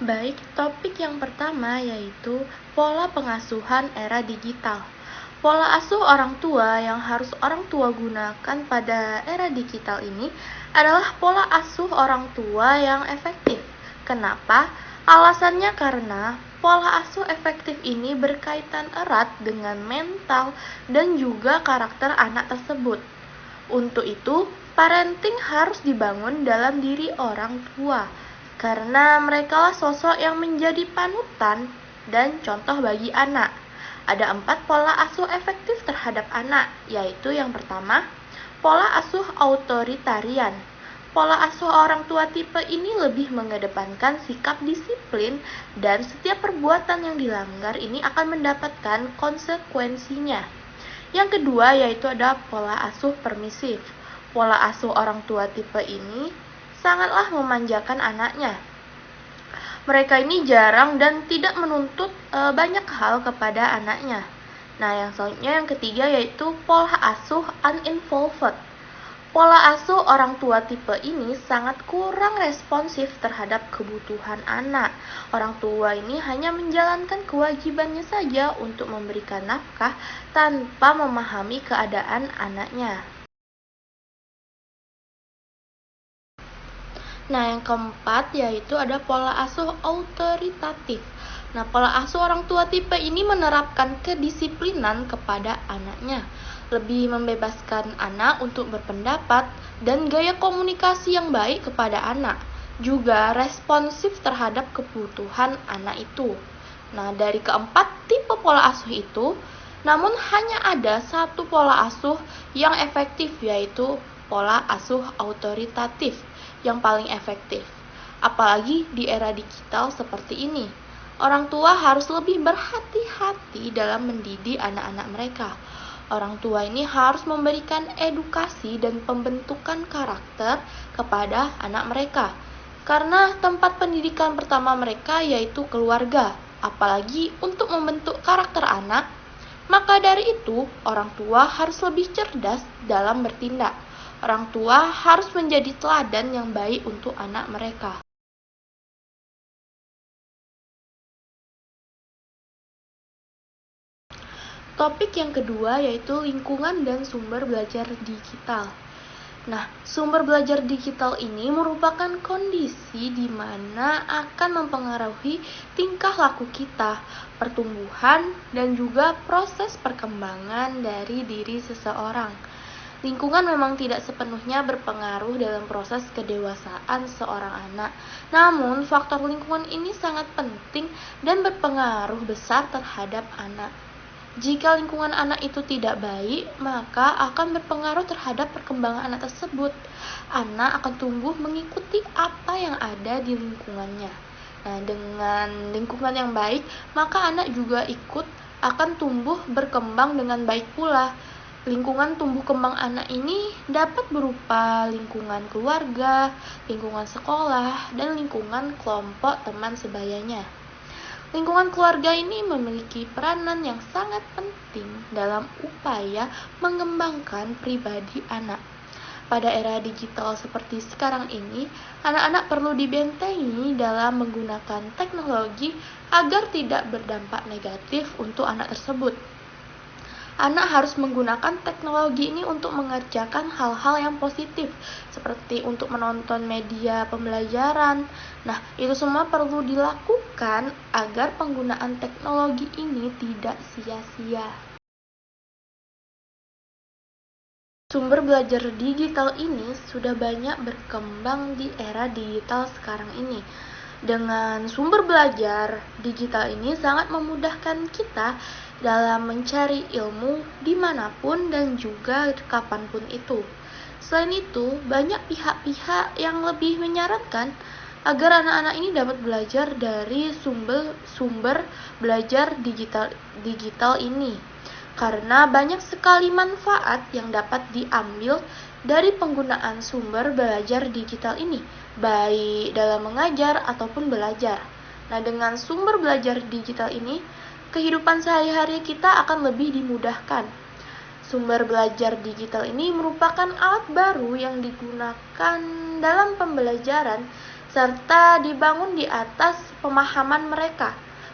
Baik, topik yang pertama yaitu pola pengasuhan era digital. Pola asuh orang tua yang harus orang tua gunakan pada era digital ini adalah pola asuh orang tua yang efektif. Kenapa? Alasannya karena pola asuh efektif ini berkaitan erat dengan mental dan juga karakter anak tersebut. Untuk itu, parenting harus dibangun dalam diri orang tua, karena merekalah sosok yang menjadi panutan dan contoh bagi anak. Ada 4 pola asuh efektif terhadap anak, yaitu yang pertama, pola asuh autoritarian. Pola asuh orang tua tipe ini lebih mengedepankan sikap disiplin dan setiap perbuatan yang dilanggar ini akan mendapatkan konsekuensinya. Yang kedua yaitu ada pola asuh permisif. Pola asuh orang tua tipe ini sangatlah memanjakan anaknya. Mereka ini jarang dan tidak menuntut banyak hal kepada anaknya. Nah, yang selanjutnya yang ketiga yaitu pola asuh uninvolved. Pola asuh orang tua tipe ini sangat kurang responsif terhadap kebutuhan anak. Orang tua ini hanya menjalankan kewajibannya saja untuk memberikan nafkah tanpa memahami keadaan anaknya. Nah, yang keempat yaitu ada pola asuh autoritatif. Nah, pola asuh orang tua tipe ini menerapkan kedisiplinan kepada anaknya, lebih membebaskan anak untuk berpendapat dan gaya komunikasi yang baik kepada anak, juga responsif terhadap kebutuhan anak itu. Nah, dari keempat tipe pola asuh itu, namun hanya ada satu pola asuh yang efektif, yaitu pola asuh autoritatif yang paling efektif. Apalagi di era digital seperti ini. Orang tua harus lebih berhati-hati dalam mendidik anak-anak mereka. Orang tua ini harus memberikan edukasi dan pembentukan karakter kepada anak mereka. Karena tempat pendidikan pertama mereka yaitu keluarga. Apalagi untuk membentuk karakter anak, maka dari itu orang tua harus lebih cerdas dalam bertindak. Orang tua harus menjadi teladan yang baik untuk anak mereka. Topik yang kedua yaitu lingkungan dan sumber belajar digital. Nah, sumber belajar digital ini merupakan kondisi di mana akan mempengaruhi tingkah laku kita, pertumbuhan, dan juga proses perkembangan dari diri seseorang. Lingkungan memang tidak sepenuhnya berpengaruh dalam proses kedewasaan seorang anak. Namun, faktor lingkungan ini sangat penting dan berpengaruh besar terhadap anak. Jika lingkungan anak itu tidak baik, maka akan berpengaruh terhadap perkembangan anak tersebut. Anak akan tumbuh mengikuti apa yang ada di lingkungannya. Nah, dengan lingkungan yang baik, maka anak juga ikut akan tumbuh berkembang dengan baik pula. Lingkungan tumbuh kembang anak ini dapat berupa lingkungan keluarga, lingkungan sekolah, dan lingkungan kelompok teman sebayanya. Lingkungan keluarga ini memiliki peranan yang sangat penting dalam upaya mengembangkan pribadi anak. Pada era digital seperti sekarang ini, anak-anak perlu dibentengi dalam menggunakan teknologi agar tidak berdampak negatif untuk anak tersebut. Anak harus menggunakan teknologi ini untuk mengerjakan hal-hal yang positif, seperti untuk menonton media pembelajaran. Nah, itu semua perlu dilakukan agar penggunaan teknologi ini tidak sia-sia. Sumber belajar digital ini sudah banyak berkembang di era digital sekarang ini. Dengan sumber belajar digital ini sangat memudahkan kita dalam mencari ilmu dimanapun dan juga kapanpun itu. Selain itu, banyak pihak-pihak yang lebih menyarankan agar anak-anak ini dapat belajar dari sumber belajar digital ini. Karena banyak sekali manfaat yang dapat diambil dari penggunaan sumber belajar digital ini, baik dalam mengajar ataupun belajar. Nah, dengan sumber belajar digital ini, kehidupan sehari-hari kita akan lebih dimudahkan. Sumber belajar digital ini merupakan alat baru yang digunakan dalam pembelajaran serta dibangun di atas pemahaman mereka.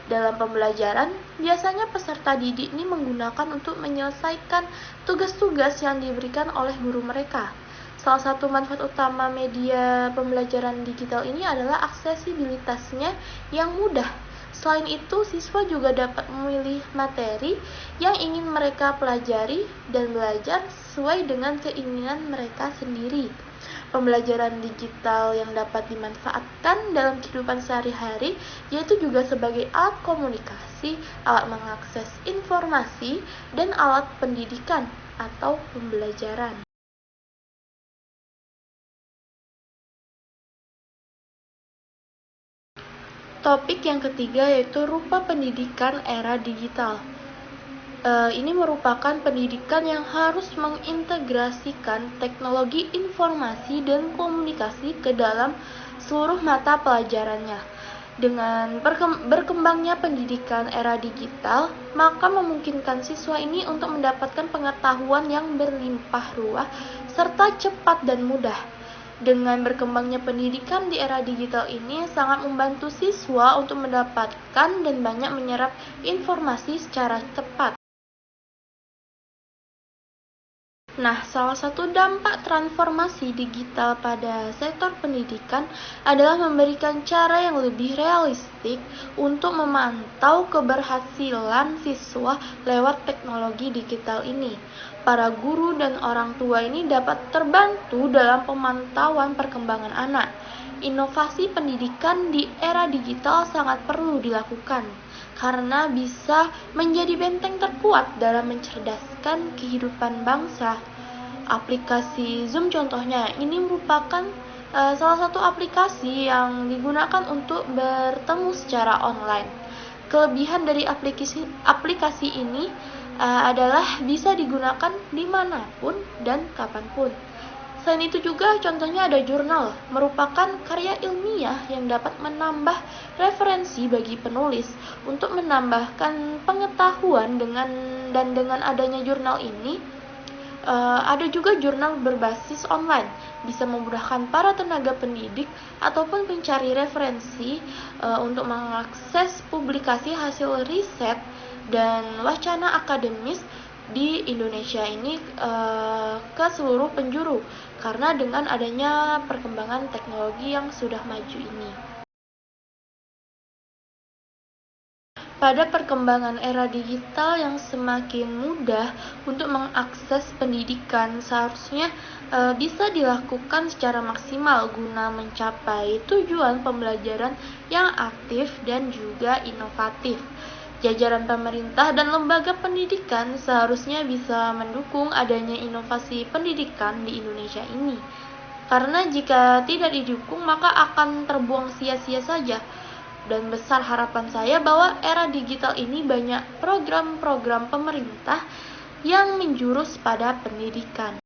Dalam pembelajaran, biasanya peserta didik ini menggunakan untuk menyelesaikan tugas-tugas yang diberikan oleh guru mereka. Salah satu manfaat utama media pembelajaran digital ini adalah aksesibilitasnya yang mudah. Selain itu, siswa juga dapat memilih materi yang ingin mereka pelajari dan belajar sesuai dengan keinginan mereka sendiri. Pembelajaran digital yang dapat dimanfaatkan dalam kehidupan sehari-hari yaitu juga sebagai alat komunikasi, alat mengakses informasi, dan alat pendidikan atau pembelajaran. Topik yang ketiga yaitu rupa pendidikan era digital. Ini merupakan pendidikan yang harus mengintegrasikan teknologi informasi dan komunikasi ke dalam seluruh mata pelajarannya. Dengan berkembangnya pendidikan era digital, maka memungkinkan siswa ini untuk mendapatkan pengetahuan yang berlimpah ruah serta cepat dan mudah. Dengan berkembangnya pendidikan di era digital ini sangat membantu siswa untuk mendapatkan dan banyak menyerap informasi secara cepat. Nah, salah satu dampak transformasi digital pada sektor pendidikan adalah memberikan cara yang lebih realistik untuk memantau keberhasilan siswa lewat teknologi digital ini. Para guru dan orang tua ini dapat terbantu dalam pemantauan perkembangan anak. Inovasi pendidikan di era digital sangat perlu dilakukan karena bisa menjadi benteng terkuat dalam mencerdaskan kehidupan bangsa. Aplikasi Zoom contohnya, ini merupakan salah satu aplikasi yang digunakan untuk bertemu secara online. Kelebihan dari aplikasi ini adalah bisa digunakan dimanapun dan kapanpun. Selain itu juga contohnya ada jurnal, merupakan karya ilmiah yang dapat menambah referensi bagi penulis untuk menambahkan pengetahuan dengan adanya jurnal ini. Ada juga jurnal berbasis online, bisa memudahkan para tenaga pendidik ataupun pencari referensi untuk mengakses publikasi hasil riset dan wacana akademis di Indonesia ini ke seluruh penjuru karena dengan adanya perkembangan teknologi yang sudah maju ini. Pada perkembangan era digital yang semakin mudah untuk mengakses pendidikan, seharusnya bisa dilakukan secara maksimal guna mencapai tujuan pembelajaran yang aktif dan juga inovatif. Jajaran pemerintah dan lembaga pendidikan seharusnya bisa mendukung adanya inovasi pendidikan di Indonesia ini. Karena jika tidak didukung, maka akan terbuang sia-sia saja. Dan besar harapan saya bahwa era digital ini banyak program-program pemerintah yang menjurus pada pendidikan.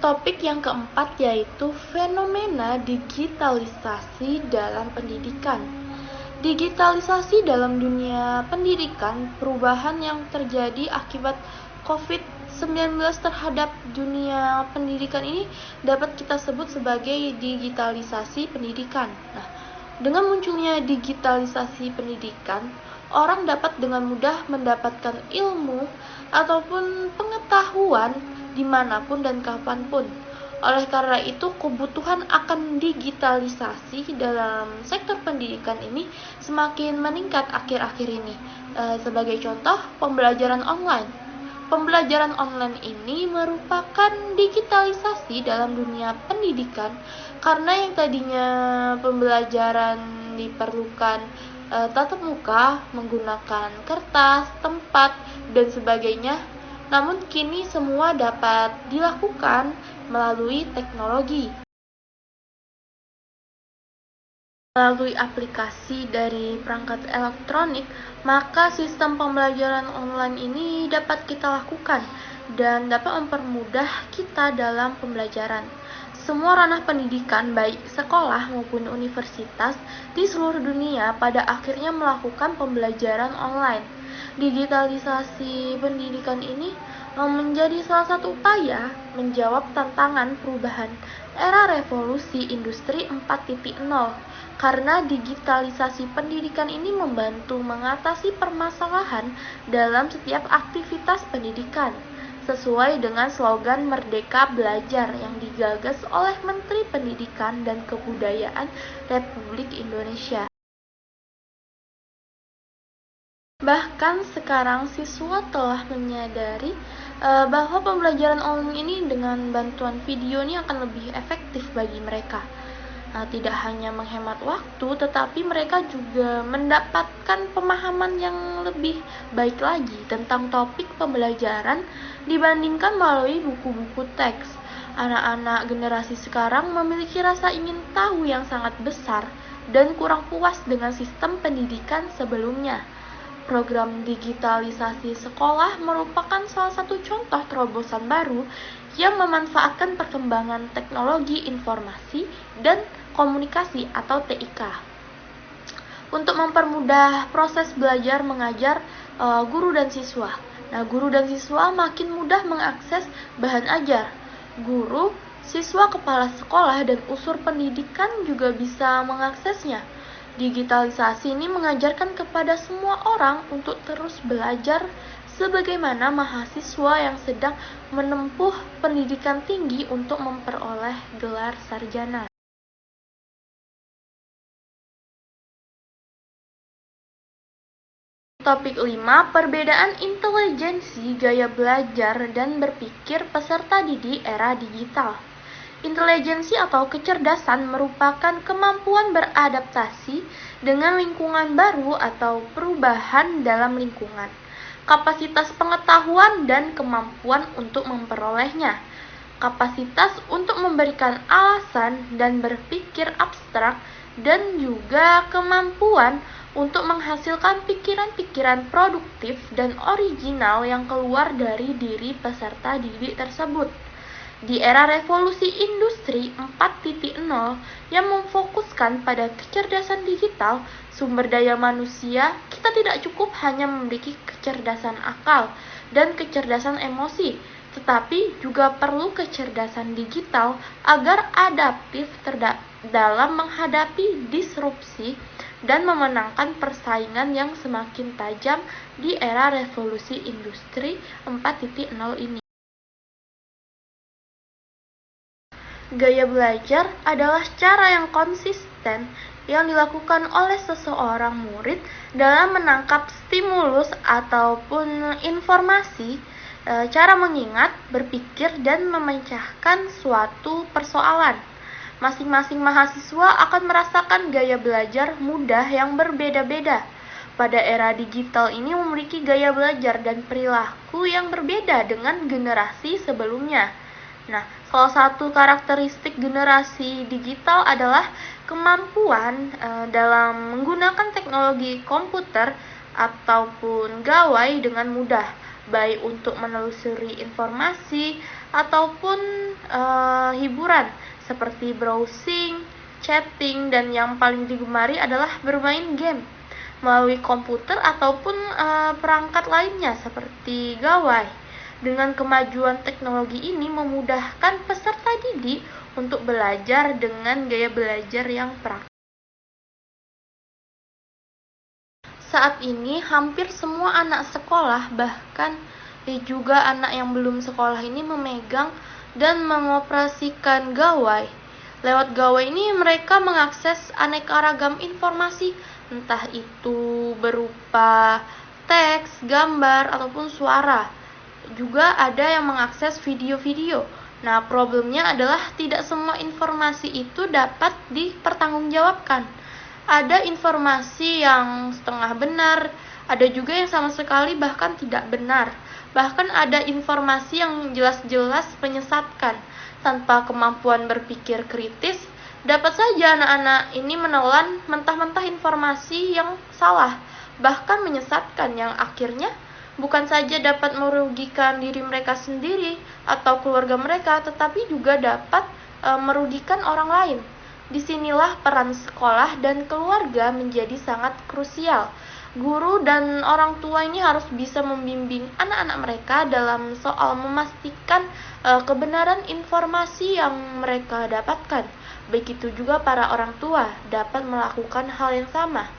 Topik yang keempat yaitu fenomena digitalisasi dalam pendidikan. Digitalisasi dalam dunia pendidikan, perubahan yang terjadi akibat COVID-19 terhadap dunia pendidikan ini dapat kita sebut sebagai digitalisasi pendidikan. Nah, dengan munculnya digitalisasi pendidikan, orang dapat dengan mudah mendapatkan ilmu ataupun pengetahuan dimanapun dan kapanpun. Oleh karena itu, kebutuhan akan digitalisasi dalam sektor pendidikan ini semakin meningkat akhir-akhir ini. Sebagai contoh, pembelajaran online. Pembelajaran online ini merupakan digitalisasi dalam dunia pendidikan karena yang tadinya pembelajaran diperlukan tatap muka menggunakan kertas, tempat, dan sebagainya. Namun kini semua dapat dilakukan melalui teknologi. Melalui aplikasi dari perangkat elektronik, maka sistem pembelajaran online ini dapat kita lakukan dan dapat mempermudah kita dalam pembelajaran. Semua ranah pendidikan, baik sekolah maupun universitas di seluruh dunia, pada akhirnya melakukan pembelajaran online. Digitalisasi pendidikan ini menjadi salah satu upaya menjawab tantangan perubahan era revolusi industri 4.0 karena digitalisasi pendidikan ini membantu mengatasi permasalahan dalam setiap aktivitas pendidikan sesuai dengan slogan Merdeka Belajar yang digagas oleh Menteri Pendidikan dan Kebudayaan Republik Indonesia. Bahkan sekarang siswa telah menyadari bahwa pembelajaran online ini dengan bantuan video ini akan lebih efektif bagi mereka. Tidak hanya menghemat waktu, tetapi mereka juga mendapatkan pemahaman yang lebih baik lagi tentang topik pembelajaran dibandingkan melalui buku-buku teks. Anak-anak generasi sekarang memiliki rasa ingin tahu yang sangat besar dan kurang puas dengan sistem pendidikan sebelumnya. Program digitalisasi sekolah merupakan salah satu contoh terobosan baru yang memanfaatkan perkembangan teknologi informasi dan komunikasi atau TIK untuk mempermudah proses belajar mengajar guru dan siswa. Guru dan siswa makin mudah mengakses bahan ajar. Guru, siswa, kepala sekolah, dan unsur pendidikan juga bisa mengaksesnya. Digitalisasi ini mengajarkan kepada semua orang untuk terus belajar sebagaimana mahasiswa yang sedang menempuh pendidikan tinggi untuk memperoleh gelar sarjana. Topik 5, perbedaan intelijensi, gaya belajar, dan berpikir peserta didik era digital. Intelijensi atau kecerdasan merupakan kemampuan beradaptasi dengan lingkungan baru atau perubahan dalam lingkungan, kapasitas pengetahuan dan kemampuan untuk memperolehnya, kapasitas untuk memberikan alasan dan berpikir abstrak, dan juga kemampuan untuk menghasilkan pikiran-pikiran produktif dan original yang keluar dari diri peserta didik tersebut. Di era revolusi industri 4.0 yang memfokuskan pada kecerdasan digital, sumber daya manusia, kita tidak cukup hanya memiliki kecerdasan akal dan kecerdasan emosi, tetapi juga perlu kecerdasan digital agar adaptif dalam menghadapi disrupsi dan memenangkan persaingan yang semakin tajam di era revolusi industri 4.0 ini. Gaya belajar adalah cara yang konsisten yang dilakukan oleh seseorang murid dalam menangkap stimulus ataupun informasi, cara mengingat, berpikir, dan memecahkan suatu persoalan. Masing-masing mahasiswa akan merasakan gaya belajar mudah yang berbeda-beda. Pada era digital ini memiliki gaya belajar dan perilaku yang berbeda dengan generasi sebelumnya. Salah satu karakteristik generasi digital adalah kemampuan dalam menggunakan teknologi komputer ataupun gawai dengan mudah, baik untuk menelusuri informasi ataupun hiburan seperti browsing, chatting, dan yang paling digemari adalah bermain game melalui komputer ataupun perangkat lainnya seperti gawai. Dengan kemajuan teknologi ini memudahkan peserta didik untuk belajar dengan gaya belajar yang praktis. Saat ini hampir semua anak sekolah, bahkan juga anak yang belum sekolah ini memegang dan mengoperasikan gawai. Lewat gawai ini mereka mengakses aneka ragam informasi, entah itu berupa teks, gambar, ataupun suara. Juga ada yang mengakses video-video. Problemnya adalah tidak semua informasi itu dapat dipertanggungjawabkan. Ada informasi yang setengah benar, ada juga yang sama sekali bahkan tidak benar. Bahkan ada informasi yang jelas-jelas menyesatkan. Tanpa kemampuan berpikir kritis, dapat saja anak-anak ini menelan mentah-mentah informasi yang salah, bahkan menyesatkan, yang akhirnya bukan saja dapat merugikan diri mereka sendiri atau keluarga mereka, tetapi juga dapat merugikan orang lain. Disinilah peran sekolah dan keluarga menjadi sangat krusial. Guru dan orang tua ini harus bisa membimbing anak-anak mereka dalam soal memastikan kebenaran informasi yang mereka dapatkan. Begitu juga para orang tua dapat melakukan hal yang sama.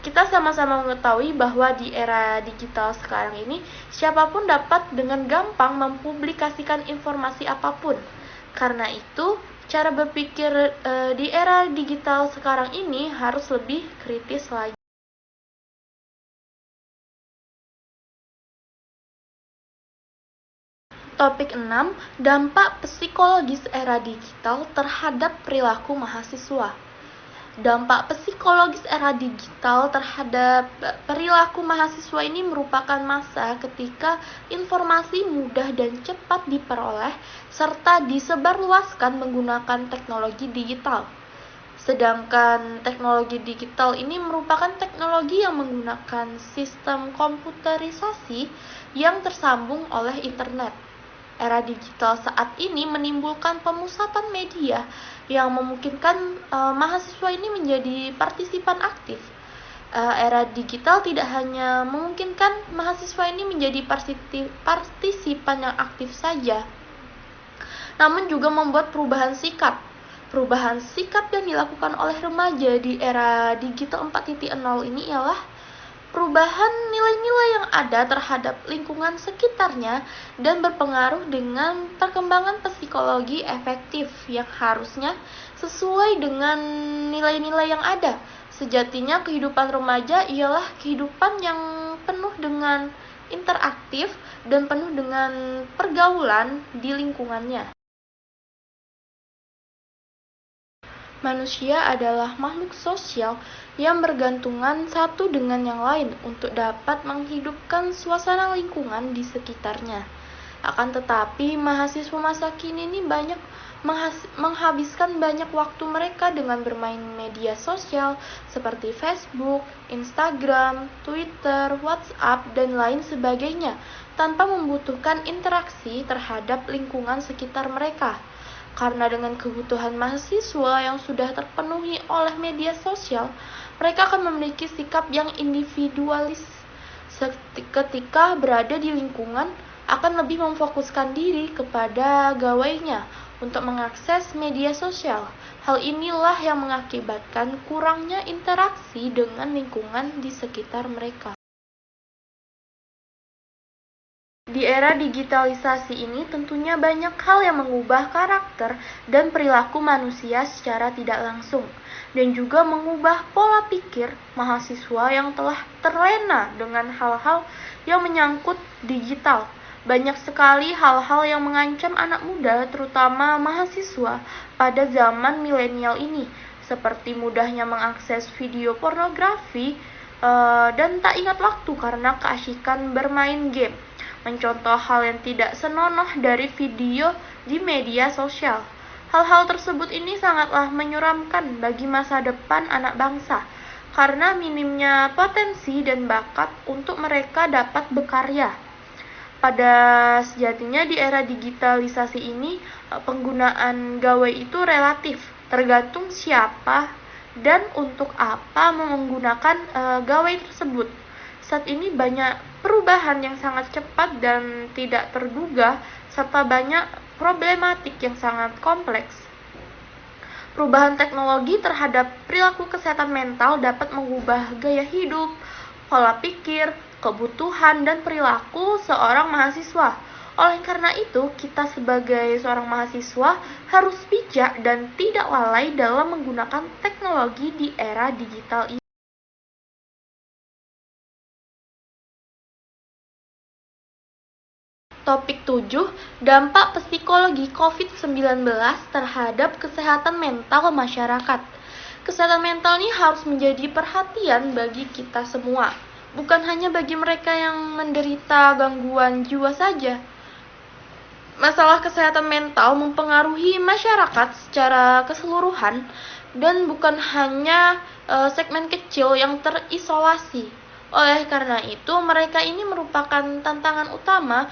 Kita sama-sama mengetahui bahwa di era digital sekarang ini, siapapun dapat dengan gampang mempublikasikan informasi apapun. Karena itu, cara berpikir di era digital sekarang ini harus lebih kritis lagi. Topik 6, dampak psikologis era digital terhadap perilaku mahasiswa. Dampak psikologis era digital terhadap perilaku mahasiswa ini merupakan masa ketika informasi mudah dan cepat diperoleh serta disebarluaskan menggunakan teknologi digital. Sedangkan teknologi digital ini merupakan teknologi yang menggunakan sistem komputerisasi yang tersambung oleh internet. Era digital saat ini menimbulkan pemusatan media yang memungkinkan mahasiswa ini menjadi partisipan aktif. Era digital tidak hanya memungkinkan mahasiswa ini menjadi partisipan yang aktif saja, namun juga membuat perubahan sikap. Perubahan sikap yang dilakukan oleh remaja di era digital 4.0 ini ialah perubahan nilai-nilai yang ada terhadap lingkungan sekitarnya dan berpengaruh dengan perkembangan psikologi efektif yang harusnya sesuai dengan nilai-nilai yang ada. Sejatinya kehidupan remaja ialah kehidupan yang penuh dengan interaktif dan penuh dengan pergaulan di lingkungannya. Manusia adalah makhluk sosial yang bergantungan satu dengan yang lain untuk dapat menghidupkan suasana lingkungan di sekitarnya. Akan tetapi, mahasiswa masa kini ini banyak menghabiskan banyak waktu mereka dengan bermain media sosial seperti Facebook, Instagram, Twitter, WhatsApp, dan lain sebagainya tanpa membutuhkan interaksi terhadap lingkungan sekitar mereka. Karena dengan kebutuhan mahasiswa yang sudah terpenuhi oleh media sosial, mereka akan memiliki sikap yang individualis. Ketika berada di lingkungan, akan lebih memfokuskan diri kepada gawainya untuk mengakses media sosial. Hal inilah yang mengakibatkan kurangnya interaksi dengan lingkungan di sekitar mereka. Di era digitalisasi ini tentunya banyak hal yang mengubah karakter dan perilaku manusia secara tidak langsung, dan juga mengubah pola pikir mahasiswa yang telah terlena dengan hal-hal yang menyangkut digital. Banyak sekali hal-hal yang mengancam anak muda, terutama mahasiswa pada zaman milenial ini, seperti mudahnya mengakses video pornografi dan tak ingat waktu karena keasyikan bermain game. Mencontoh hal yang tidak senonoh dari video di media sosial. Hal-hal tersebut ini sangatlah menyeramkan bagi masa depan anak bangsa, karena minimnya potensi dan bakat untuk mereka dapat berkarya. Pada sejatinya di era digitalisasi ini, penggunaan gawai itu relatif, tergantung siapa dan untuk apa menggunakan gawai tersebut. Saat ini banyak perubahan yang sangat cepat dan tidak terduga, serta banyak problematik yang sangat kompleks. Perubahan teknologi terhadap perilaku kesehatan mental dapat mengubah gaya hidup, pola pikir, kebutuhan, dan perilaku seorang mahasiswa. Oleh karena itu, kita sebagai seorang mahasiswa harus bijak dan tidak lalai dalam menggunakan teknologi di era digital ini. Topik 7, dampak psikologi COVID-19 terhadap kesehatan mental masyarakat. Kesehatan mental ini harus menjadi perhatian bagi kita semua, bukan hanya bagi mereka yang menderita gangguan jiwa saja. Masalah kesehatan mental mempengaruhi masyarakat secara keseluruhan dan bukan hanya segmen kecil yang terisolasi. Oleh karena itu, mereka ini merupakan tantangan utama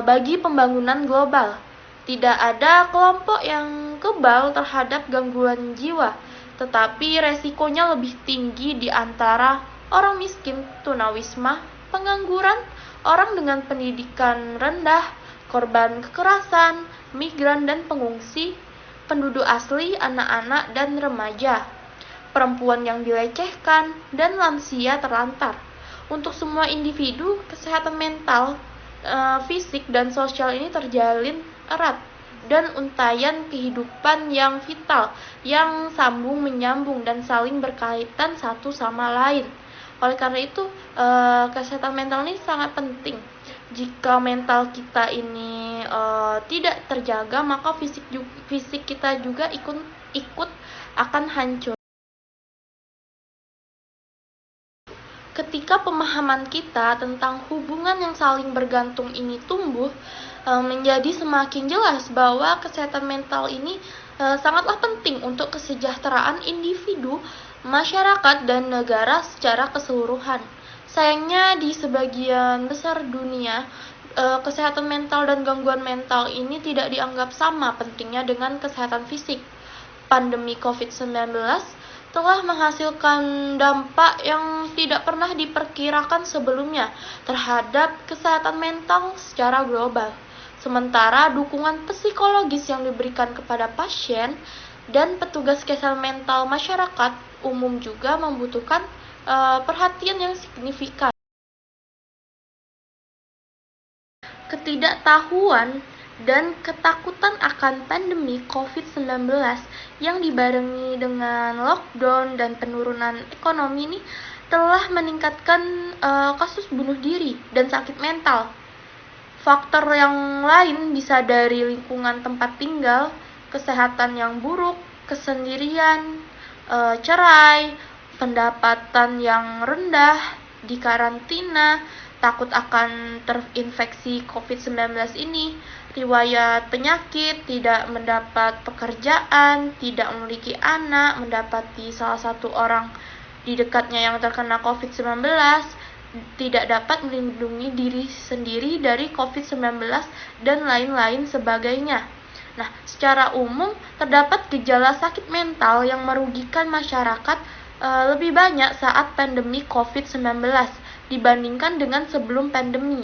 bagi pembangunan global. Tidak ada kelompok yang kebal terhadap gangguan jiwa, tetapi resikonya lebih tinggi di antara orang miskin, tunawisma, pengangguran, orang dengan pendidikan rendah, korban kekerasan, migran dan pengungsi, penduduk asli, anak-anak dan remaja, perempuan yang dilecehkan, dan lansia terlantar. Untuk semua individu, kesehatan mental, fisik, dan sosial ini terjalin erat dan untayan kehidupan yang vital, yang sambung menyambung dan saling berkaitan satu sama lain. Oleh karena itu, kesehatan mental ini sangat penting. Jika mental kita ini tidak terjaga, maka fisik kita juga ikut akan hancur. Ketika pemahaman kita tentang hubungan yang saling bergantung ini tumbuh, menjadi semakin jelas bahwa kesehatan mental ini sangatlah penting untuk kesejahteraan individu, masyarakat, dan negara secara keseluruhan. Sayangnya di sebagian besar dunia, kesehatan mental dan gangguan mental ini tidak dianggap sama pentingnya dengan kesehatan fisik. Pandemi COVID-19 telah menghasilkan dampak yang tidak pernah diperkirakan sebelumnya terhadap kesehatan mental secara global. Sementara dukungan psikologis yang diberikan kepada pasien dan petugas kesehatan mental masyarakat umum juga membutuhkan perhatian yang signifikan. Ketidaktahuan dan ketakutan akan pandemi COVID-19 yang dibarengi dengan lockdown dan penurunan ekonomi ini telah meningkatkan kasus bunuh diri dan sakit mental. Faktor yang lain bisa dari lingkungan tempat tinggal, kesehatan yang buruk, kesendirian, cerai, pendapatan yang rendah, dikarantina, takut akan terinfeksi COVID-19 ini, riwayat penyakit, tidak mendapat pekerjaan, tidak memiliki anak, mendapati salah satu orang di dekatnya yang terkena COVID-19, tidak dapat melindungi diri sendiri dari COVID-19, dan lain-lain sebagainya. Nah, secara umum terdapat gejala sakit mental yang merugikan masyarakat lebih banyak saat pandemi COVID-19 dibandingkan dengan sebelum pandemi.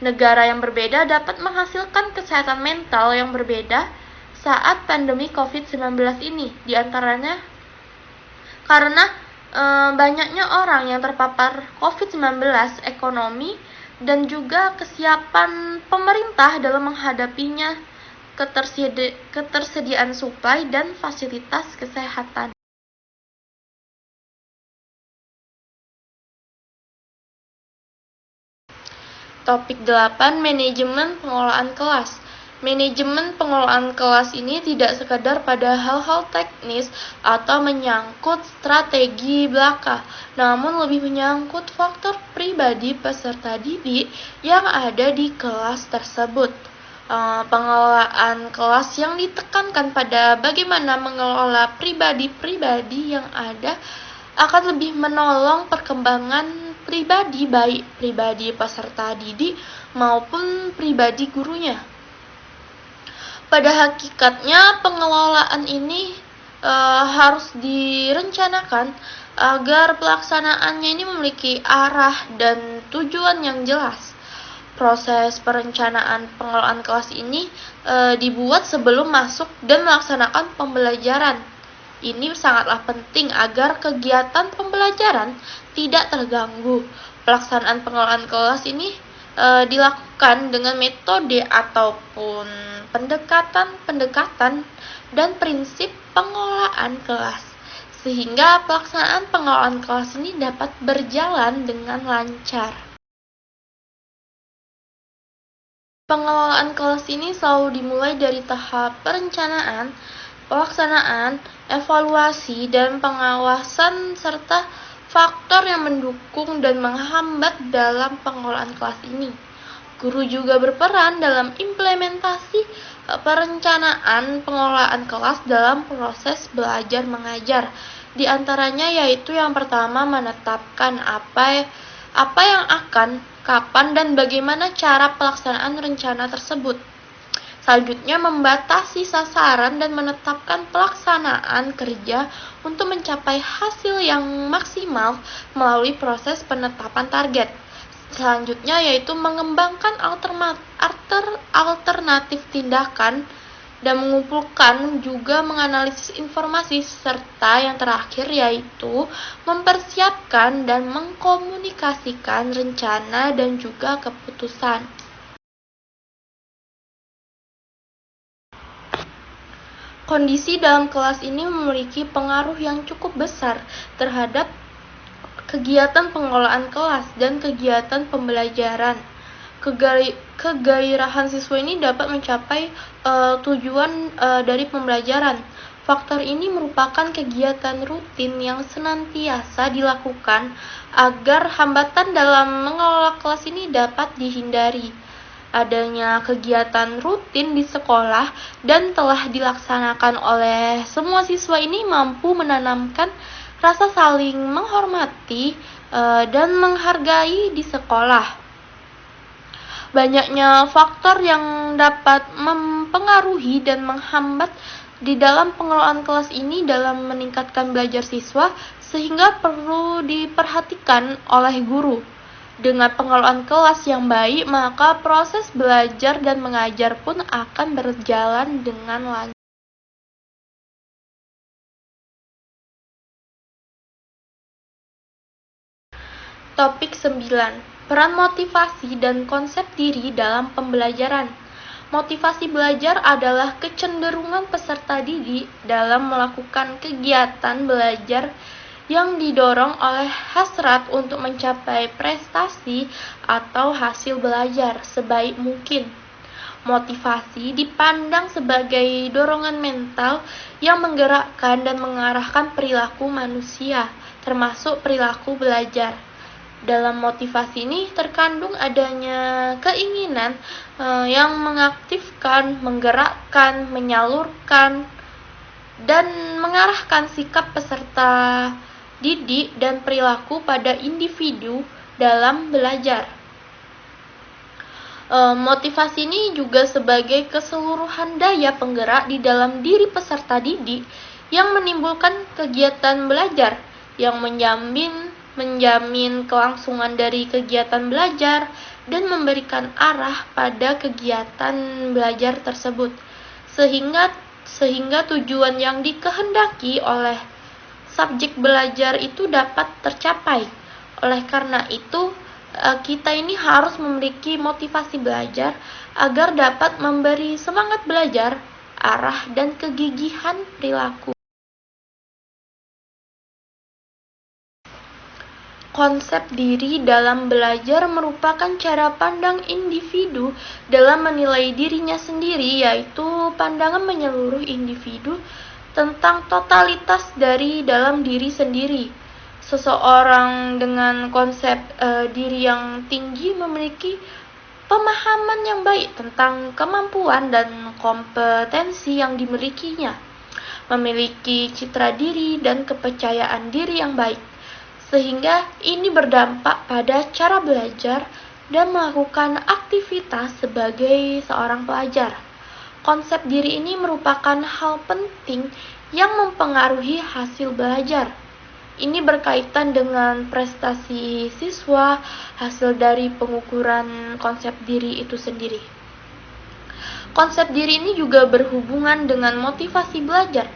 Negara yang berbeda dapat menghasilkan kesehatan mental yang berbeda saat pandemi COVID-19 ini, diantaranya karena banyaknya orang yang terpapar COVID-19, ekonomi, dan juga kesiapan pemerintah dalam menghadapinya, ketersediaan suplai dan fasilitas kesehatan. Topik 8, manajemen pengelolaan kelas. Manajemen pengelolaan kelas ini tidak sekadar pada hal-hal teknis atau menyangkut strategi belaka, namun lebih menyangkut faktor pribadi peserta didik yang ada di kelas tersebut. Pengelolaan kelas yang ditekankan pada bagaimana mengelola pribadi-pribadi yang ada akan lebih menolong perkembangan pribadi, baik pribadi peserta didik maupun pribadi gurunya. Pada hakikatnya, pengelolaan ini harus direncanakan agar pelaksanaannya ini memiliki arah dan tujuan yang jelas. Proses perencanaan pengelolaan kelas ini dibuat sebelum masuk dan melaksanakan pembelajaran. Ini sangatlah penting agar kegiatan pembelajaran tidak terganggu. Pelaksanaan pengelolaan kelas ini dilakukan dengan metode ataupun pendekatan dan prinsip pengelolaan kelas, sehingga pelaksanaan pengelolaan kelas ini dapat berjalan dengan lancar. Pengelolaan kelas ini selalu dimulai dari tahap perencanaan, pelaksanaan, evaluasi, dan pengawasan serta faktor yang mendukung dan menghambat dalam pengelolaan kelas ini. Guru juga berperan dalam implementasi perencanaan pengelolaan kelas dalam proses belajar mengajar. Di antaranya yaitu yang pertama, menetapkan apa yang akan, kapan, dan bagaimana cara pelaksanaan rencana tersebut. Selanjutnya, membatasi sasaran dan menetapkan pelaksanaan kerja untuk mencapai hasil yang maksimal melalui proses penetapan target. Selanjutnya yaitu mengembangkan alternatif tindakan dan mengumpulkan juga menganalisis informasi, serta yang terakhir yaitu mempersiapkan dan mengkomunikasikan rencana dan juga keputusan. Kondisi dalam kelas ini memiliki pengaruh yang cukup besar terhadap kegiatan pengelolaan kelas dan kegiatan pembelajaran. Kegairahan siswa ini dapat mencapai tujuan dari pembelajaran. Faktor ini merupakan kegiatan rutin yang senantiasa dilakukan agar hambatan dalam mengelola kelas ini dapat dihindari. Adanya kegiatan rutin di sekolah dan telah dilaksanakan oleh semua siswa ini mampu menanamkan rasa saling menghormati dan menghargai di sekolah. Banyaknya faktor yang dapat mempengaruhi dan menghambat di dalam pengelolaan kelas ini dalam meningkatkan belajar siswa, sehingga perlu diperhatikan oleh guru. Dengan pengelolaan kelas yang baik, maka proses belajar dan mengajar pun akan berjalan dengan lancar. Topik 9. Peran motivasi dan konsep diri dalam pembelajaran. Motivasi belajar adalah kecenderungan peserta didik dalam melakukan kegiatan belajar yang didorong oleh hasrat untuk mencapai prestasi atau hasil belajar sebaik mungkin. Motivasi dipandang sebagai dorongan mental yang menggerakkan dan mengarahkan perilaku manusia, termasuk perilaku belajar. Dalam motivasi ini terkandung adanya keinginan yang mengaktifkan, menggerakkan, menyalurkan, dan mengarahkan sikap peserta didik dan perilaku pada individu dalam belajar. Motivasi ini juga sebagai keseluruhan daya penggerak di dalam diri peserta didik yang menimbulkan kegiatan belajar yang menjamin kelangsungan dari kegiatan belajar dan memberikan arah pada kegiatan belajar tersebut, sehingga tujuan yang dikehendaki oleh subjek belajar itu dapat tercapai. Oleh karena itu, kita ini harus memiliki motivasi belajar agar dapat memberi semangat belajar, arah, dan kegigihan perilaku. Konsep diri dalam belajar merupakan cara pandang individu dalam menilai dirinya sendiri, yaitu pandangan menyeluruh individu tentang totalitas dari dalam diri sendiri. Seseorang dengan konsep diri yang tinggi memiliki pemahaman yang baik tentang kemampuan dan kompetensi yang dimilikinya, memiliki citra diri dan kepercayaan diri yang baik, sehingga ini berdampak pada cara belajar dan melakukan aktivitas sebagai seorang pelajar. Konsep diri ini merupakan hal penting yang mempengaruhi hasil belajar. Ini berkaitan dengan prestasi siswa, hasil dari pengukuran konsep diri itu sendiri. Konsep diri ini juga berhubungan dengan motivasi belajar.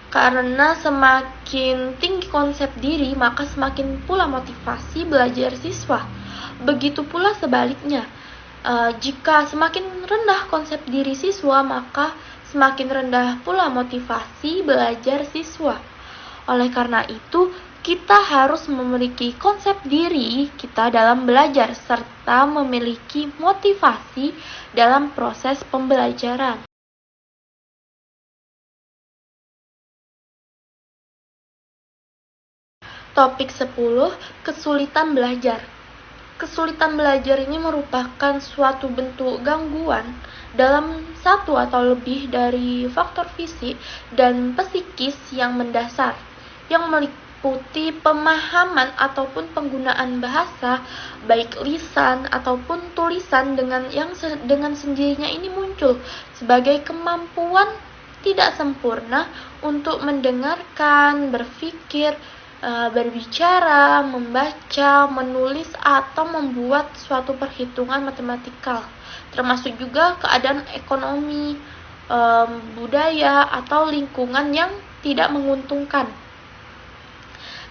Karena semakin tinggi konsep diri, maka semakin pula motivasi belajar siswa. Begitu pula sebaliknya. Jika semakin rendah konsep diri siswa, maka semakin rendah pula motivasi belajar siswa. Oleh karena itu, kita harus memiliki konsep diri kita dalam belajar, serta memiliki motivasi dalam proses pembelajaran. Topik 10. Kesulitan belajar. Kesulitan belajar ini merupakan suatu bentuk gangguan dalam satu atau lebih dari faktor fisik dan psikis yang mendasar, meliputi pemahaman ataupun penggunaan bahasa, baik lisan ataupun tulisan dengan sendirinya ini muncul sebagai kemampuan tidak sempurna untuk mendengarkan, berpikir, berbicara, membaca, menulis, atau membuat suatu perhitungan matematikal, termasuk juga keadaan ekonomi, budaya, atau lingkungan yang tidak menguntungkan.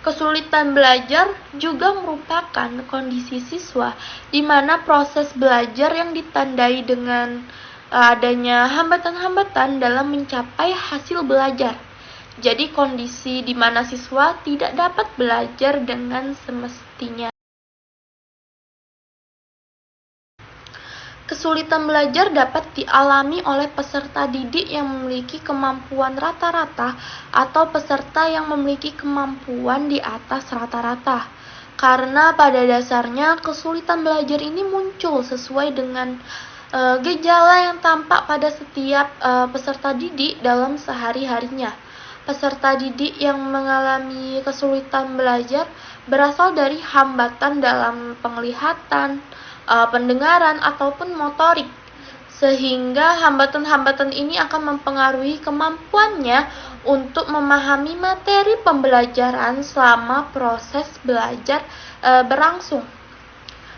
Kesulitan belajar juga merupakan kondisi siswa di mana proses belajar yang ditandai dengan adanya hambatan-hambatan dalam mencapai hasil belajar. Jadi kondisi di mana siswa tidak dapat belajar dengan semestinya. Kesulitan belajar dapat dialami oleh peserta didik yang memiliki kemampuan rata-rata atau peserta yang memiliki kemampuan di atas rata-rata. Karena pada dasarnya kesulitan belajar ini muncul sesuai dengan gejala yang tampak pada setiap peserta didik dalam sehari-harinya. Peserta didik yang mengalami kesulitan belajar berasal dari hambatan dalam penglihatan, pendengaran, ataupun motorik, sehingga hambatan-hambatan ini akan mempengaruhi kemampuannya untuk memahami materi pembelajaran selama proses belajar berlangsung.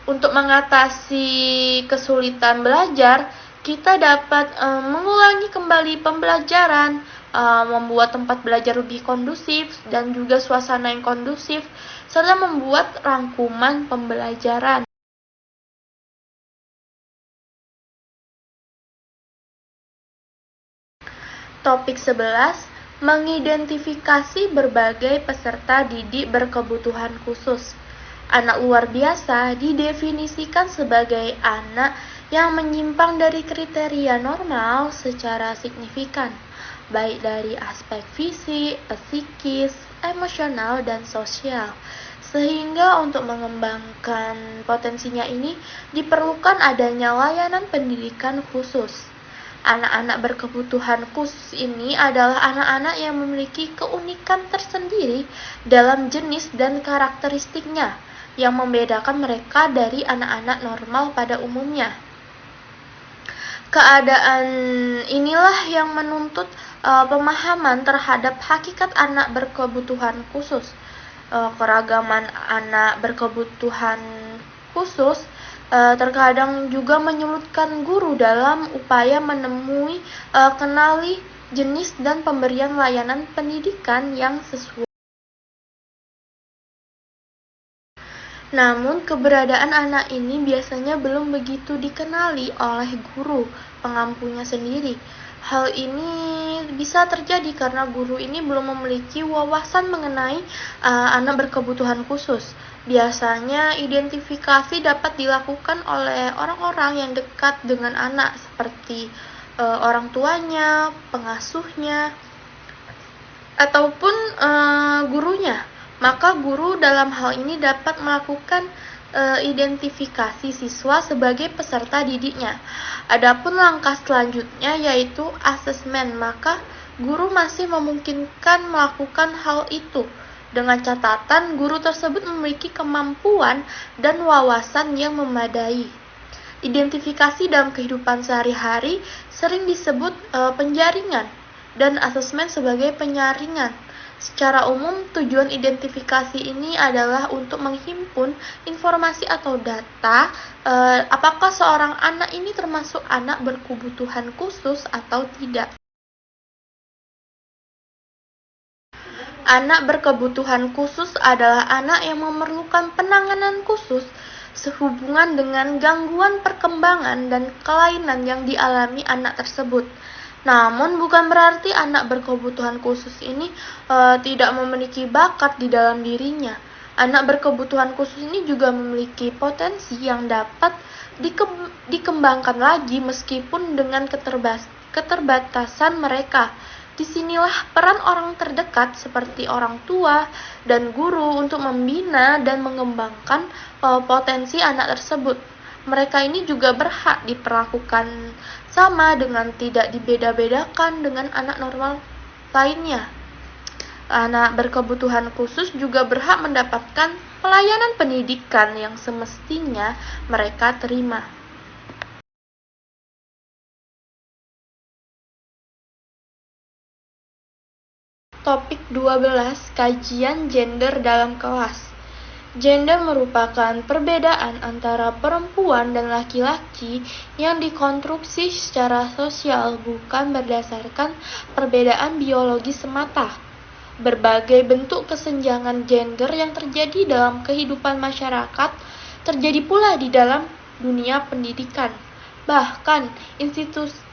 Untuk mengatasi kesulitan belajar, kita dapat mengulangi kembali pembelajaran, membuat tempat belajar lebih kondusif dan juga suasana yang kondusif, serta membuat rangkuman pembelajaran. Topik 11, mengidentifikasi berbagai peserta didik berkebutuhan khusus. Anak luar biasa didefinisikan sebagai anak yang menyimpang dari kriteria normal secara signifikan, baik dari aspek fisik, psikis, emosional, dan sosial. Sehingga untuk mengembangkan potensinya ini diperlukan adanya layanan pendidikan khusus. Anak-anak berkebutuhan khusus ini adalah anak-anak yang memiliki keunikan tersendiri dalam jenis dan karakteristiknya yang membedakan mereka dari anak-anak normal pada umumnya. Keadaan inilah yang menuntut pemahaman terhadap hakikat anak berkebutuhan khusus. Keragaman anak berkebutuhan khusus terkadang juga menyulitkan guru dalam upaya menemui, kenali jenis dan pemberian layanan pendidikan yang sesuai. Namun, keberadaan anak ini biasanya belum begitu dikenali oleh guru pengampunya sendiri. Hal ini bisa terjadi karena guru ini belum memiliki wawasan mengenai anak berkebutuhan khusus. Biasanya, identifikasi dapat dilakukan oleh orang-orang yang dekat dengan anak, seperti orang tuanya, pengasuhnya, ataupun gurunya. Maka guru dalam hal ini dapat melakukan identifikasi siswa sebagai peserta didiknya. Adapun langkah selanjutnya yaitu asesmen, maka guru masih memungkinkan melakukan hal itu dengan catatan guru tersebut memiliki kemampuan dan wawasan yang memadai. Identifikasi dalam kehidupan sehari-hari sering disebut penjaringan dan asesmen sebagai penyaringan. Secara umum, tujuan identifikasi ini adalah untuk menghimpun informasi atau data apakah seorang anak ini termasuk anak berkebutuhan khusus atau tidak. Anak berkebutuhan khusus adalah anak yang memerlukan penanganan khusus sehubungan dengan gangguan perkembangan dan kelainan yang dialami anak tersebut. Namun bukan berarti anak berkebutuhan khusus ini tidak memiliki bakat di dalam dirinya. Anak berkebutuhan khusus ini juga memiliki potensi yang dapat dikembangkan lagi meskipun dengan keterbatasan mereka. Disinilah peran orang terdekat seperti orang tua dan guru untuk membina dan mengembangkan potensi anak tersebut. Mereka ini juga berhak diperlakukan sama dengan tidak dibeda-bedakan dengan anak normal lainnya. Anak berkebutuhan khusus juga berhak mendapatkan pelayanan pendidikan yang semestinya mereka terima. Topik 12, kajian gender dalam kelas. Gender merupakan perbedaan antara perempuan dan laki-laki yang dikonstruksi secara sosial, bukan berdasarkan perbedaan biologi semata. Berbagai bentuk kesenjangan gender yang terjadi dalam kehidupan masyarakat terjadi pula di dalam dunia pendidikan. Bahkan,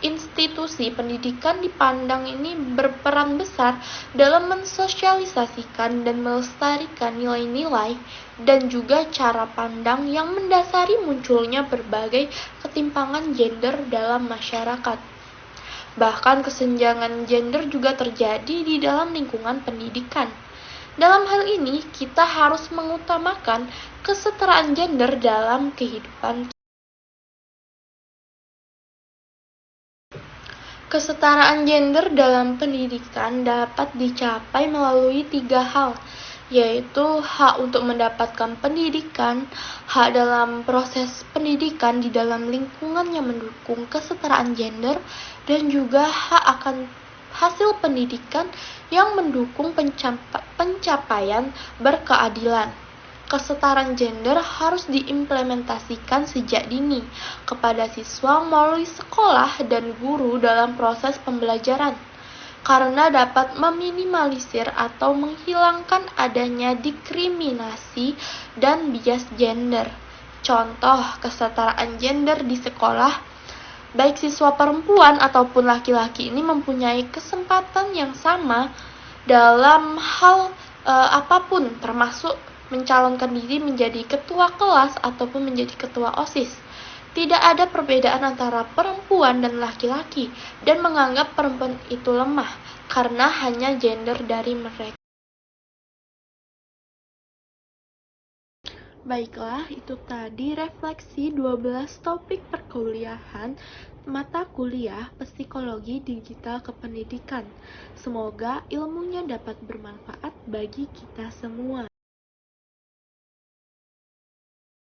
institusi pendidikan dipandang ini berperan besar dalam mensosialisasikan dan melestarikan nilai-nilai dan juga cara pandang yang mendasari munculnya berbagai ketimpangan gender dalam masyarakat. Bahkan kesenjangan gender juga terjadi di dalam lingkungan pendidikan. Dalam hal ini, kita harus mengutamakan kesetaraan gender dalam kehidupan. Kesetaraan gender dalam pendidikan dapat dicapai melalui 3 hal, yaitu hak untuk mendapatkan pendidikan, hak dalam proses pendidikan di dalam lingkungan yang mendukung kesetaraan gender, dan juga hak akan hasil pendidikan yang mendukung pencapaian berkeadilan. Kesetaraan gender harus diimplementasikan sejak dini kepada siswa melalui sekolah dan guru dalam proses pembelajaran, karena dapat meminimalisir atau menghilangkan adanya diskriminasi dan bias gender. Contoh kesetaraan gender di sekolah, baik siswa perempuan ataupun laki-laki ini mempunyai kesempatan yang sama dalam hal apapun, termasuk mencalonkan diri menjadi ketua kelas ataupun menjadi ketua OSIS. Tidak ada perbedaan antara perempuan dan laki-laki dan menganggap perempuan itu lemah karena hanya gender dari mereka. Baiklah, itu tadi refleksi 12 topik perkuliahan mata kuliah Psikologi Digital Kependidikan. Semoga ilmunya dapat bermanfaat bagi kita semua.